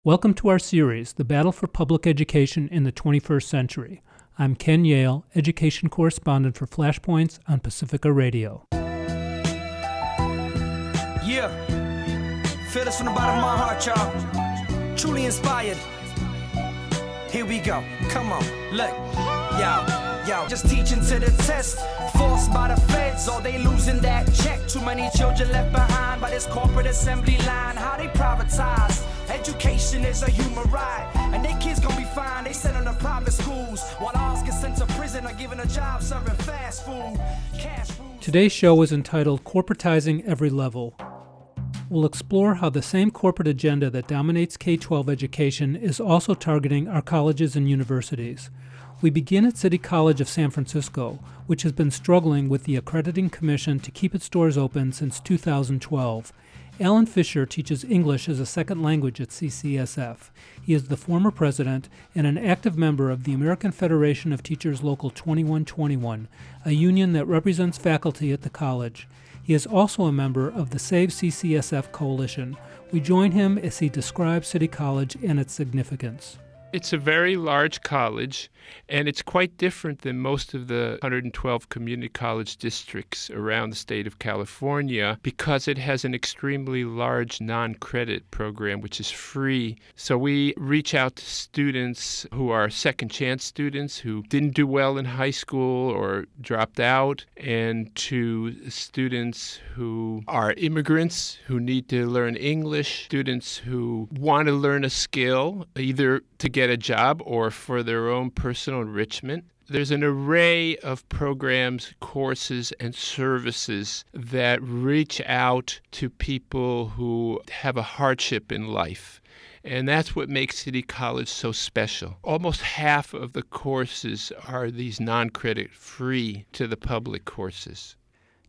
Welcome to our series, The Battle for Public Education in the 21st Century. I'm Ken Yale, Education Correspondent for Flashpoints on Pacifica Radio. Yeah, feel this from the bottom of my heart, y'all. Truly inspired. Here we go, come on, look, yo, just teaching to the test. Forced by the feds, or they losing that check. Too many children left behind by this corporate assembly line. How they privatize education is a human right, and they kids gonna be fine. They send them to private schools, while ours get sent to prison or given a job serving fast food. Today's show is entitled Corporatizing Every Level. We'll explore how the same corporate agenda that dominates K-12 education is also targeting our colleges and universities. We begin at City College of San Francisco, which has been struggling with the Accrediting Commission to keep its doors open since 2012. Alan Fisher teaches English as a second language at Ccsf. He is the former president and an active member of the American Federation of Teachers Local 2121, a union that represents faculty at the college. He is also a member of the Save CCSF Coalition. We join him as he describes City College and its significance. It's a very large college, and it's quite different than most of the 112 community college districts around the state of California because it has an extremely large non-credit program, which is free. So we reach out to students who are second-chance students who didn't do well in high school or dropped out, and to students who are immigrants who need to learn English, students who want to learn a skill, either to get a job or for their own personal enrichment. There's an array of programs, courses, and services that reach out to people who have a hardship in life. And that's what makes City College so special. Almost half of the courses are these non-credit free to the public courses.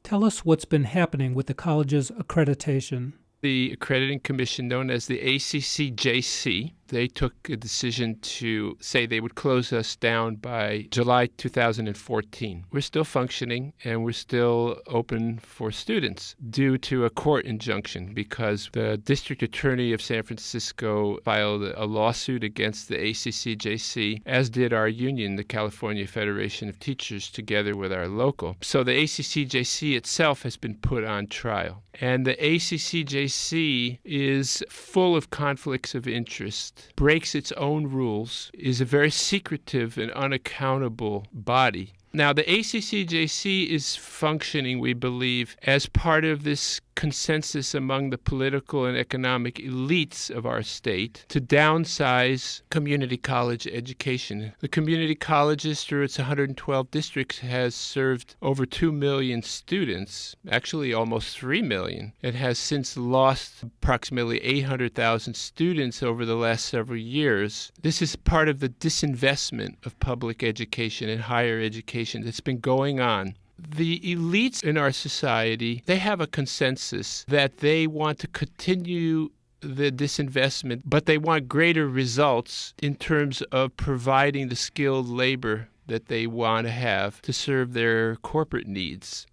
Tell us what's been happening with the college's accreditation. The Accrediting Commission, known as the ACCJC, they took a decision to say they would close us down by July 2014. We're still functioning, and we're still open for students due to a court injunction because the district attorney of San Francisco filed a lawsuit against the ACCJC, as did our union, the California Federation of Teachers, together with our local. So the ACCJC itself has been put on trial. And the ACCJC is full of conflicts of interest, breaks its own rules, is a very secretive and unaccountable body. Now, the ACCJC is functioning, we believe, as part of this consensus among the political and economic elites of our state to downsize community college education. The community colleges, through its 112 districts, has served over 2 million students, actually almost 3 million. It has since lost approximately 800,000 students over the last several years. This is part of the disinvestment of public education and higher education that's been going on. The elites in our society, they have a consensus that they want to continue the disinvestment, but they want greater results in terms of providing the skilled labor that they want to have to serve their corporate needs.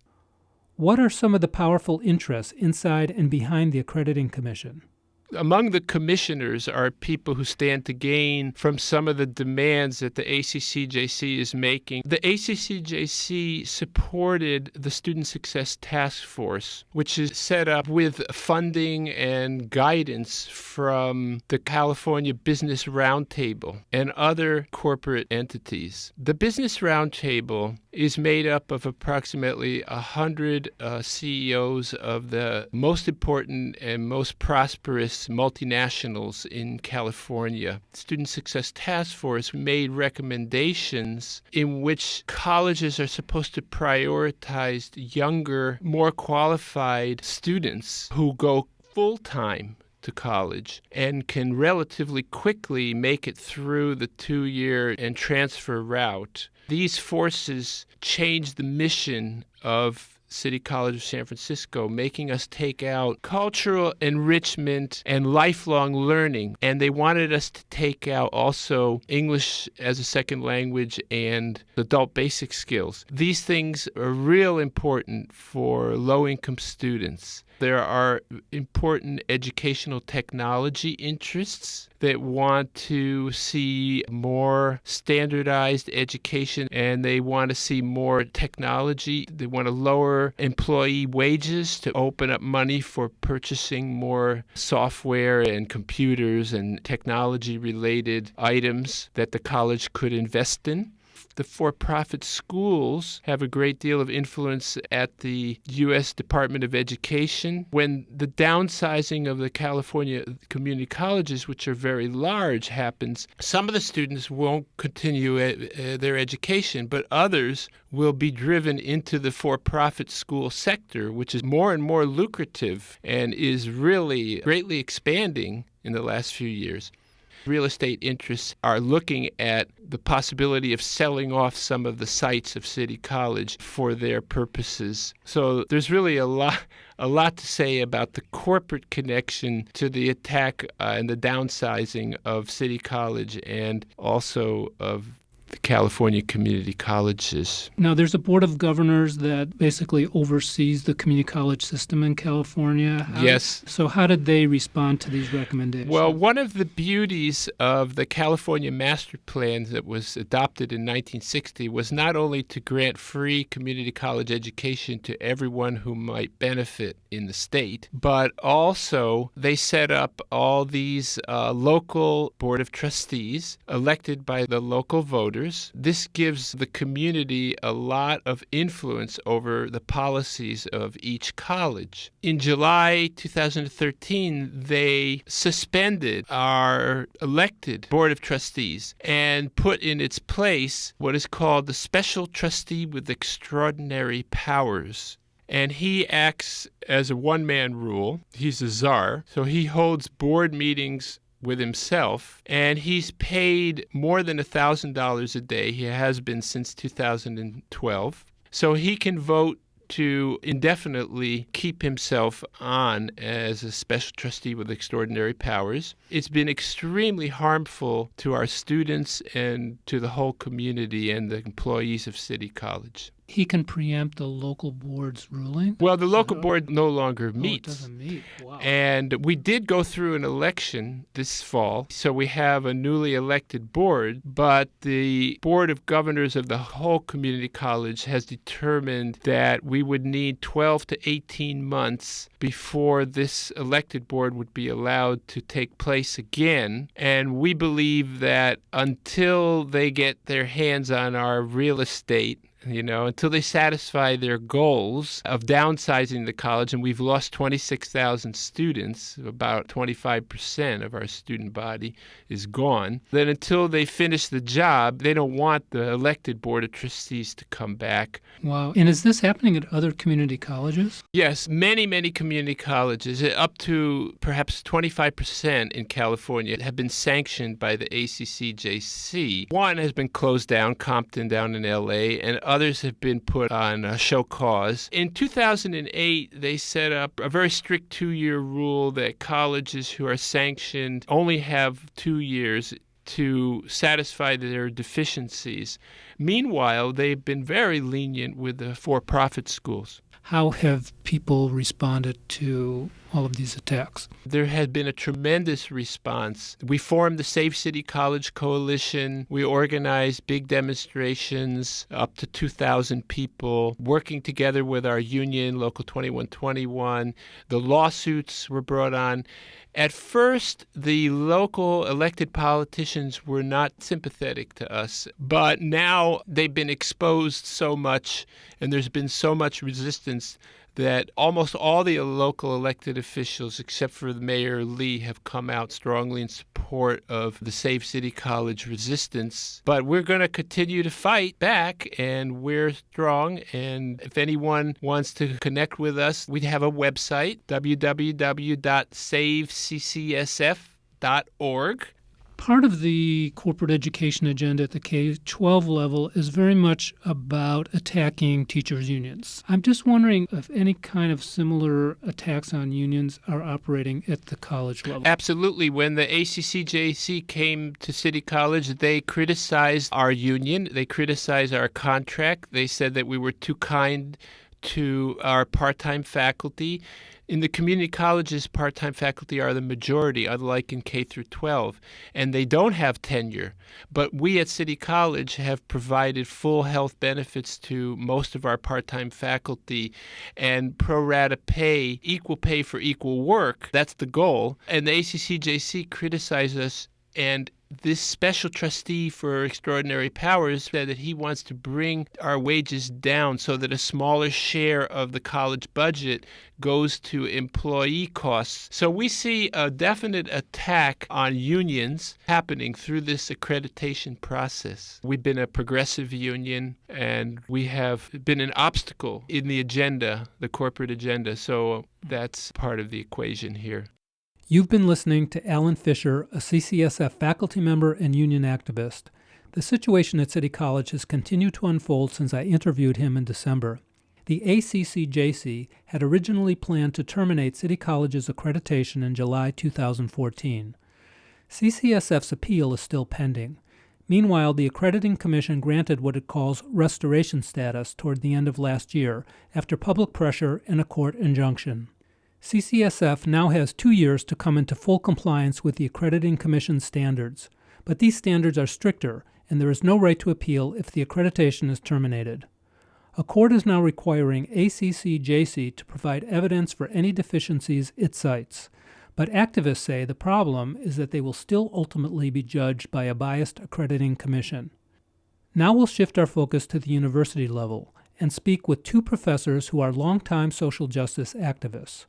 What are some of the powerful interests inside and behind the Accrediting Commission? Among the commissioners are people who stand to gain from some of the demands that the ACCJC is making. The ACCJC supported the Student Success Task Force, which is set up with funding and guidance from the California Business Roundtable and other corporate entities. The Business Roundtable is made up of approximately 100 CEOs of the most important and most prosperous multinationals in California. Student Success Task Force made recommendations in which colleges are supposed to prioritize younger, more qualified students who go full-time to college and can relatively quickly make it through the 2-year and transfer route. These forces change the mission of City College of San Francisco, making us take out cultural enrichment and lifelong learning. And they wanted us to take out also English as a second language and adult basic skills. These things are real important for low-income students. There are important educational technology interests that want to see more standardized education, and they want to see more technology. They want to lower employee wages to open up money for purchasing more software and computers and technology-related items that the college could invest in. The for-profit schools have a great deal of influence at the U.S. Department of Education. When the downsizing of the California community colleges, which are very large, happens, some of the students won't continue their education, but others will be driven into the for-profit school sector, which is more and more lucrative and is really greatly expanding in the last few years. Real estate interests are looking at the possibility of selling off some of the sites of City College for their purposes. So there's really a lot to say about the corporate connection to the attack and the downsizing of City College and also of the California community colleges. Now, there's a board of governors that basically oversees the community college system in California. Yes. So how did they respond to these recommendations? Well, one of the beauties of the California Master Plan that was adopted in 1960 was not only to grant free community college education to everyone who might benefit in the state, but also they set up all these local board of trustees elected by the local voters. This gives the community a lot of influence over the policies of each college. In July 2013, they suspended our elected Board of Trustees and put in its place what is called the Special Trustee with Extraordinary Powers. And he acts as a one-man rule. He's a czar, so he holds board meetings with himself, and he's paid more than $1,000 a day. He has been since 2012. So he can vote to indefinitely keep himself on as a special trustee with extraordinary powers. It's been extremely harmful to our students and to the whole community and the employees of City College. He can preempt the local board's ruling? Well, the local board no longer meets. It doesn't meet. Wow. And we did go through an election this fall, so we have a newly elected board, but the Board of Governors of the whole community college has determined that we would need 12 to 18 months before this elected board would be allowed to take place again. And we believe that until they get their hands on our real estate, until they satisfy their goals of downsizing the college, and we've lost 26,000 students, about 25% of our student body is gone, then until they finish the job, they don't want the elected Board of Trustees to come back. Wow. And is this happening at other community colleges? Yes, many, many community colleges, up to perhaps 25% in California, have been sanctioned by the ACCJC. One has been closed down, Compton down in L.A., and others have been put on a show cause. In 2008, they set up a very strict 2-year rule that colleges who are sanctioned only have 2 years to satisfy their deficiencies. Meanwhile, they've been very lenient with the for-profit schools. How have people responded to all of these attacks? There has been a tremendous response. We formed the Save City College Coalition. We organized big demonstrations, up to 2,000 people, working together with our union, Local 2121. The lawsuits were brought on. At first, the local elected politicians were not sympathetic to us, but now they've been exposed so much and there's been so much resistance that almost all the local elected officials, except for Mayor Lee, have come out strongly in support of the Save City College resistance. But we're going to continue to fight back, and we're strong. And if anyone wants to connect with us, we have a website, www.saveccsf.org. Part of the corporate education agenda at the K-12 level is very much about attacking teachers' unions. I'm just wondering if any kind of similar attacks on unions are operating at the college level. Absolutely. When the ACCJC came to City College, they criticized our union. They criticized our contract. They said that we were too kind to our part-time faculty. In the community colleges, part-time faculty are the majority, unlike in K through 12, and they don't have tenure. But we at City College have provided full health benefits to most of our part-time faculty and pro rata pay, equal pay for equal work. That's the goal. And the ACCJC criticized us, and this special trustee for extraordinary powers said that he wants to bring our wages down so that a smaller share of the college budget goes to employee costs. So we see a definite attack on unions happening through this accreditation process. We've been a progressive union, and we have been an obstacle in the agenda, the corporate agenda. So that's part of the equation here. You've been listening to Alan Fisher, a CCSF faculty member and union activist. The situation at City College has continued to unfold since I interviewed him in December. The ACCJC had originally planned to terminate City College's accreditation in July 2014. CCSF's appeal is still pending. Meanwhile, the Accrediting Commission granted what it calls restoration status toward the end of last year after public pressure and a court injunction. CCSF now has 2 years to come into full compliance with the Accrediting Commission standards, but these standards are stricter, and there is no right to appeal if the accreditation is terminated. A court is now requiring ACCJC to provide evidence for any deficiencies it cites, but activists say the problem is that they will still ultimately be judged by a biased accrediting commission. Now we'll shift our focus to the university level and speak with 2 professors who are longtime social justice activists.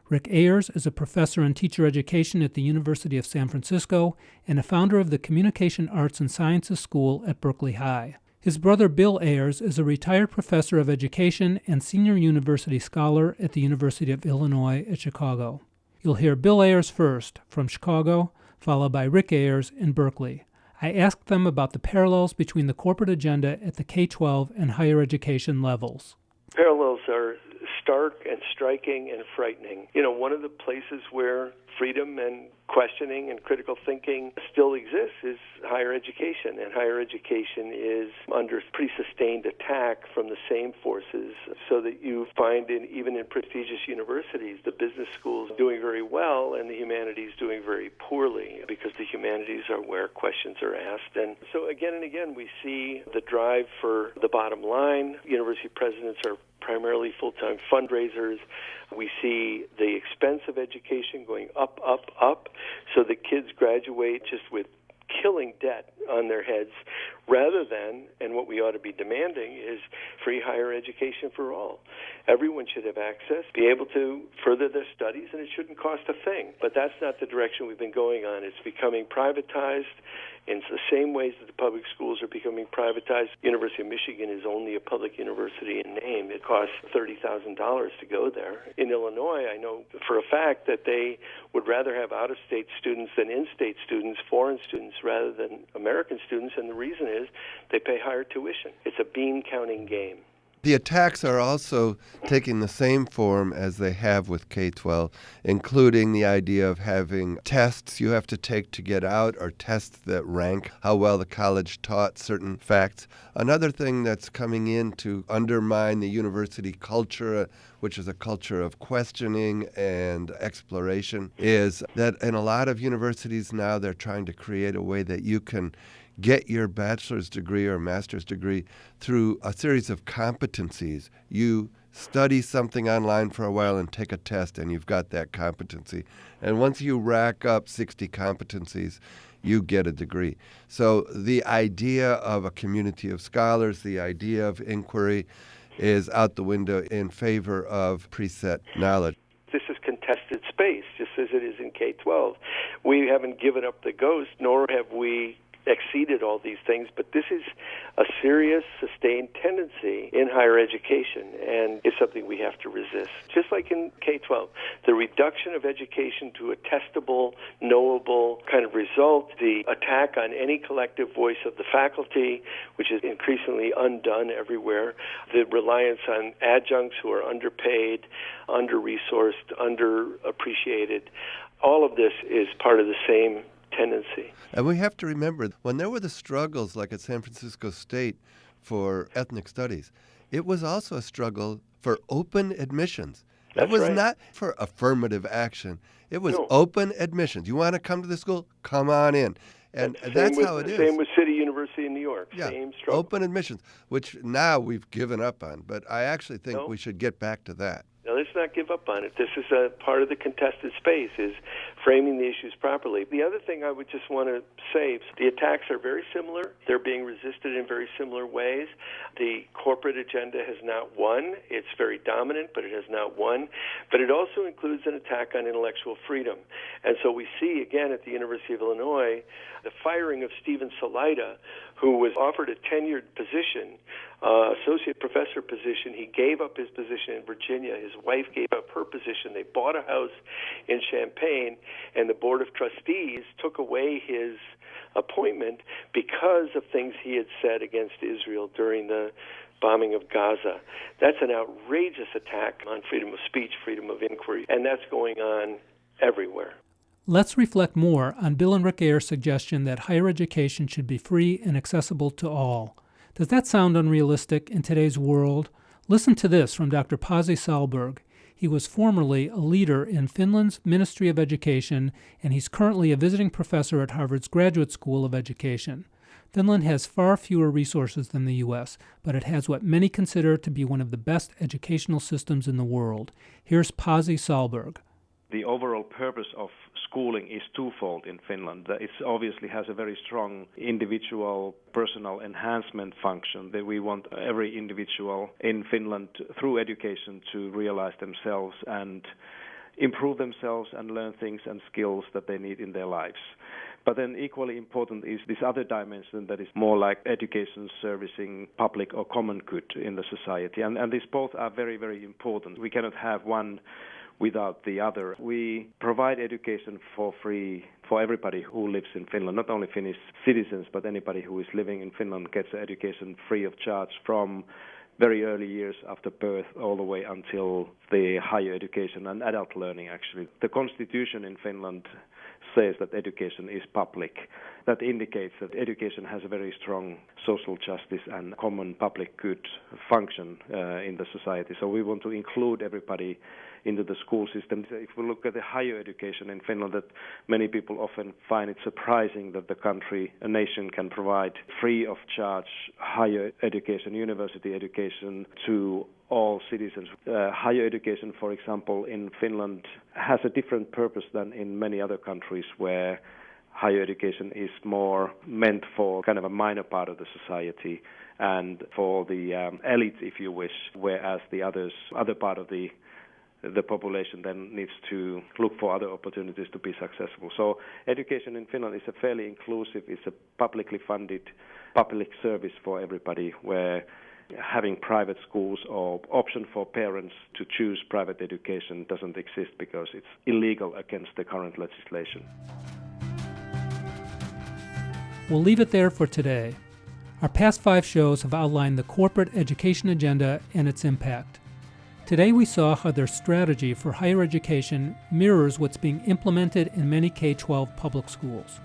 Rick Ayers is a professor in teacher education at the University of San Francisco and a founder of the Communication Arts and Sciences School at Berkeley High. His brother Bill Ayers is a retired professor of education and senior university scholar at the University of Illinois at Chicago. You'll hear Bill Ayers first from Chicago, followed by Rick Ayers in Berkeley. I asked them about the parallels between the corporate agenda at the K-12 and higher education levels. Parallels are stark and striking and frightening. One of the places where freedom and questioning and critical thinking still exists is higher education, and higher education is under pretty sustained attack from the same forces, so that you find even in prestigious universities, the business schools doing very well and the humanities doing very poorly, because the humanities are where questions are asked. And so again and again, we see the drive for the bottom line. University presidents are primarily full-time fundraisers. We see the expense of education going up, so that kids graduate just with killing debt on their heads, rather than, and what we ought to be demanding, is free higher education for all. Everyone should have access, be able to further their studies, and it shouldn't cost a thing. But that's not the direction we've been going on. It's becoming privatized in the same ways that the public schools are becoming privatized. University of Michigan is only a public university in name. It costs $30,000 to go there. In Illinois, I know for a fact that they would rather have out-of-state students than in-state students, foreign students, rather than American students, and the reason is they pay higher tuition. It's a bean-counting game. The attacks are also taking the same form as they have with K-12, including the idea of having tests you have to take to get out, or tests that rank how well the college taught certain facts. Another thing that's coming in to undermine the university culture, which is a culture of questioning and exploration, is that in a lot of universities now they're trying to create a way that you can get your bachelor's degree or master's degree through a series of competencies. You study something online for a while and take a test, and you've got that competency. And once you rack up 60 competencies, you get a degree. So the idea of a community of scholars, the idea of inquiry, is out the window in favor of preset knowledge. This is contested space, just as it is in K-12. We haven't given up the ghost, nor have we exceeded all these things, but this is a serious, sustained tendency in higher education, and it's something we have to resist. Just like in K-12, the reduction of education to a testable, knowable kind of result, the attack on any collective voice of the faculty, which is increasingly undone everywhere, the reliance on adjuncts who are underpaid, under-resourced, underappreciated, all of this is part of the same tendency. And we have to remember, when there were the struggles like at San Francisco State for ethnic studies, it was also a struggle for open admissions. It was right. not for affirmative action. It was No. open admissions. You want to come to the school? Come on in. And that's how it is. Same with City University in New York. Yeah, Same struggle. open admissions, which now we've given up on. But I actually think No. we should get back to that. Now, let's not give up on it. This is a part of the contested space, is framing the issues properly. The other thing I would just want to say, the attacks are very similar. They're being resisted in very similar ways. The corporate agenda has not won. It's very dominant, but it has not won. But it also includes an attack on intellectual freedom. And so we see, again, at the University of Illinois, the firing of Stephen Salaita, who was offered a tenured position, associate professor position. He gave up his position in Virginia. His wife gave up her position. They bought a house in Champaign, and the Board of Trustees took away his appointment because of things he had said against Israel during the bombing of Gaza. That's an outrageous attack on freedom of speech, freedom of inquiry, and that's going on everywhere. Let's reflect more on Bill and Rick Ayer's suggestion that higher education should be free and accessible to all. Does that sound unrealistic in today's world? Listen to this from Dr. Pasi Sahlberg. He was formerly a leader in Finland's Ministry of Education, and he's currently a visiting professor at Harvard's Graduate School of Education. Finland has far fewer resources than the U.S., but it has what many consider to be one of the best educational systems in the world. Here's Pasi Sahlberg. The overall purpose of schooling is twofold in Finland. It obviously has a very strong individual personal enhancement function that we want every individual in Finland through education to realize themselves and improve themselves and learn things and skills that they need in their lives. But then equally important is this other dimension that is more like education servicing public or common good in the society. And these both are very, very important. We cannot have one without the other. We provide education for free for everybody who lives in Finland, not only Finnish citizens, but anybody who is living in Finland gets education free of charge from very early years after birth all the way until the higher education and adult learning, actually. The constitution in Finland says that education is public. That indicates that education has a very strong social justice and common public good function in the society. So we want to include everybody into the school system. If we look at the higher education in Finland, that many people often find it surprising that the country, a nation, can provide free of charge higher education, university education to all citizens. Higher education, for example, in Finland has a different purpose than in many other countries where higher education is more meant for kind of a minor part of the society and for the elite, if you wish, whereas the other part of the population then needs to look for other opportunities to be successful. So education in Finland is a fairly inclusive, it's a publicly funded public service for everybody, where having private schools or option for parents to choose private education doesn't exist because it's illegal against the current legislation. We'll leave it there for today. Our past 5 shows have outlined the corporate education agenda and its impact. Today we saw how their strategy for higher education mirrors what's being implemented in many K-12 public schools.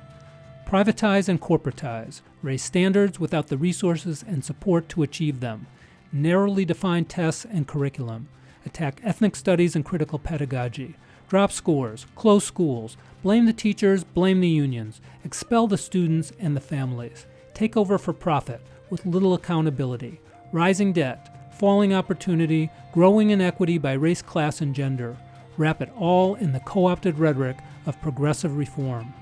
Privatize and corporatize, raise standards without the resources and support to achieve them, narrowly define tests and curriculum, attack ethnic studies and critical pedagogy, drop scores, close schools, blame the teachers, blame the unions, expel the students and the families, take over for profit with little accountability, rising debt, falling opportunity, growing inequity by race, class, and gender, wrap it all in the co-opted rhetoric of progressive reform.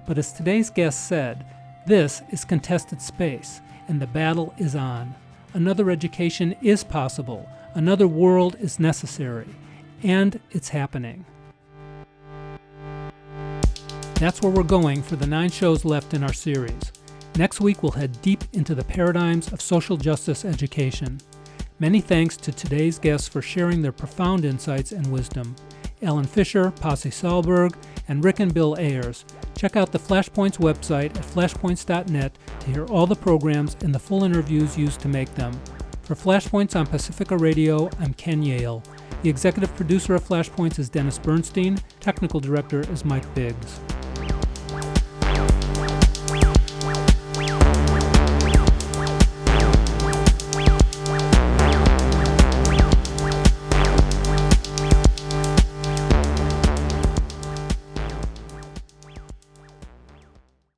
But as today's guest said, this is contested space, and the battle is on. Another education is possible, another world is necessary, and it's happening. That's where we're going for the 9 shows left in our series. Next week we'll head deep into the paradigms of social justice education. Many thanks to today's guests for sharing their profound insights and wisdom. Alan Fisher, Pasi Sahlberg, and Rick and Bill Ayers. Check out the Flashpoints website at flashpoints.net to hear all the programs and the full interviews used to make them. For Flashpoints on Pacifica Radio, I'm Ken Yale. The executive producer of Flashpoints is Dennis Bernstein. Technical director is Mike Biggz.